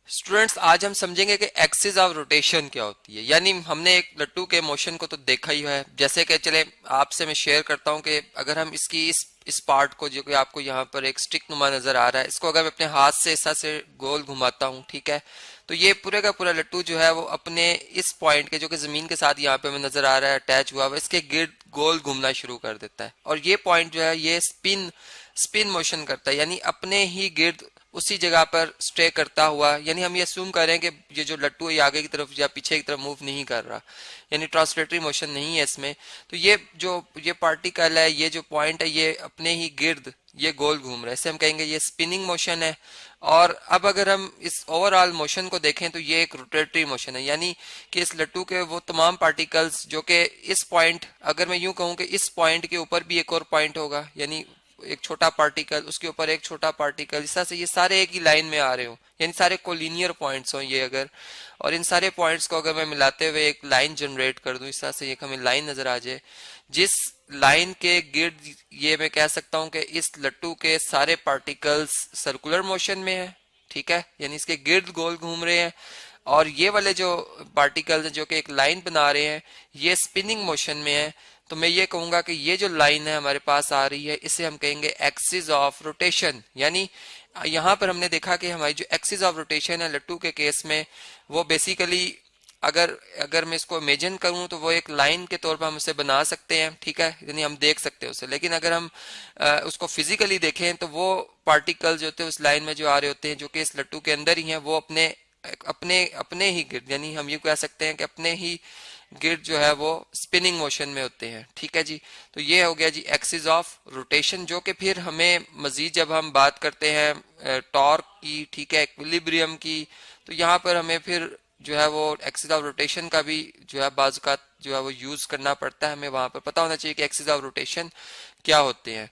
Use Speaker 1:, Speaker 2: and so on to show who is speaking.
Speaker 1: Students, आज हम समझेंगे कि एक्सिस ऑफ रोटेशन क्या होती है। यानी हमने एक लट्टू के मोशन को तो देखा ही है। जैसे कि चले आपसे मैं शेयर करता हूं कि अगर हम इसकी इस पार्ट को, जो कि आपको यहाँ पर एक स्टिक नुमा नजर आ रहा है, इसको अगर मैं अपने हाथ से ऐसा से गोल घुमाता हूँ, ठीक है, तो ये पूरे का पूरा लट्टू जो है वो अपने इस पॉइंट के, जो कि जमीन के साथ यहाँ पे हमें नजर आ रहा है अटैच हुआ हुआ, इसके गिर्द गोल घूमना शुरू कर देता है। और ये पॉइंट जो है ये स्पिन स्पिन मोशन करता है, यानी अपने ही गिर्द उसी जगह पर स्टे करता हुआ। यानी हम ये असूम कर रहे हैं कि ये जो लट्टू है ये आगे की तरफ या पीछे की तरफ मूव नहीं कर रहा, यानी ट्रांसलेटरी मोशन नहीं है इसमें। तो ये पार्टिकल है, ये जो पॉइंट है, ये अपने ही गिर्द ये गोल घूम रहा है, इसे हम कहेंगे ये स्पिनिंग मोशन है। और अब अगर हम इस ओवरऑल मोशन को देखें तो ये एक रोटेटरी मोशन है, यानी कि इस लट्टू के वो तमाम पार्टिकल्स जो कि इस पॉइंट, अगर मैं यूं कहूं कि इस पॉइंट के ऊपर भी एक और पॉइंट होगा, यानी एक छोटा पार्टिकल, उसके ऊपर एक छोटा पार्टिकल, इस तरह से ये सारे एक ही लाइन में आ रहे हो, यानी सारे कोलिनियर पॉइंट्स हो ये अगर, और इन सारे पॉइंट्स को अगर मैं मिलाते हुए एक लाइन जनरेट कर दूं, इस तरह से एक हमें लाइन नजर आ जाए, जिस लाइन के गिर्द ये मैं कह सकता हूं कि इस लट्टू के सारे पार्टिकल्स सर्कुलर मोशन में है, ठीक है, यानी इसके गिर्द गोल घूम रहे हैं। और ये वाले जो पार्टिकल्स जो कि एक लाइन बना रहे हैं, ये स्पिनिंग मोशन में है। तो मैं ये कहूंगा कि ये जो लाइन है हमारे पास आ रही है, इसे हम कहेंगे एक्सिस ऑफ रोटेशन। यानी यहाँ पर हमने देखा कि हमारी जो एक्सिस ऑफ रोटेशन है लट्टू के केस में, वो बेसिकली अगर अगर मैं इसको इमेजिन करूं तो वो एक लाइन के तौर पर हम उसे बना सकते हैं, ठीक है, यानी हम देख सकते हैं उसे। लेकिन अगर हम उसको फिजिकली देखें तो वो पार्टिकल जो होते हैं उस लाइन में जो आ रहे होते हैं, जो कि इस लट्टू के अंदर ही हैं, वो अपने अपने अपने ही गिर्द, यानी हम ये कह सकते हैं कि अपने ही गिर्द जो है वो स्पिनिंग मोशन में होते हैं, ठीक है जी। तो ये हो गया जी एक्सिस ऑफ रोटेशन, जो कि फिर हमें मजीद जब हम बात करते हैं टॉर्क की, ठीक है, इक्विलिब्रियम की, तो यहाँ पर हमें फिर जो है वो एक्सिस ऑफ रोटेशन का भी जो है बाज़ औक़ात जो है वो यूज करना पड़ता है। हमें वहां पर पता होना चाहिए कि एक्सिस ऑफ रोटेशन क्या होते हैं।